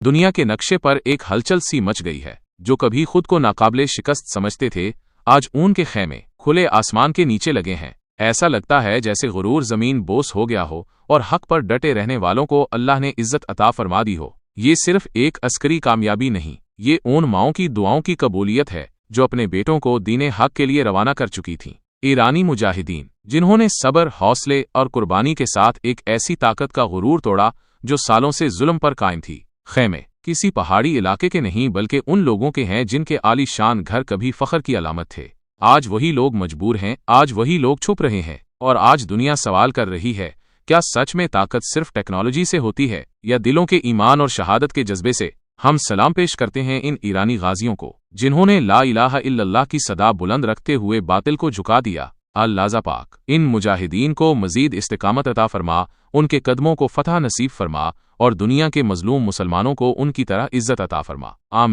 दुनिया के नक्शे पर एक हलचल सी मच गई है। जो कभी खुद को नाकाबिले शिकस्त समझते थे, आज ऊन के खेमे खुले आसमान के नीचे लगे हैं। ऐसा लगता है जैसे गुरूर जमीन बोस हो गया हो और हक पर डटे रहने वालों को अल्लाह ने इज्जत अता फरमा दी हो। ये सिर्फ एक अस्करी कामयाबी नहीं, ये उन माओं की दुआओं की कबूलियत है जो अपने बेटों को दीने हक के लिए रवाना कर चुकी थीं। ईरानी मुजाहिदीन, जिन्होंने सब्र, हौसले और कुर्बानी के साथ एक ऐसी ताकत का गुरूर तोड़ा जो सालों से जुल्म पर कायम थी। खेमे किसी पहाड़ी इलाके के नहीं बल्कि उन लोगों के हैं जिनके आलीशान घर कभी फख्र की अलामत थे। आज वही लोग मजबूर हैं, आज वही लोग छुप रहे हैं, और आज दुनिया सवाल कर रही है, क्या सच में ताकत सिर्फ टेक्नोलॉजी से होती है या दिलों के ईमान और शहादत के जज्बे से? हम सलाम पेश करते हैं इन ईरानी गाजियों को जिन्होंने ला इलाहा इल्लल्लाह की सदा बुलंद रखते हुए बातिल को झुका दिया। अल्लाह पाक इन मुजाहिदीन को मजीद इस्तिकामत अता फरमा, उनके कदमों को फतह नसीब फरमा और दुनिया के मजलूम मुसलमानों को उनकी तरह इज्जत अता फरमा। आमीन।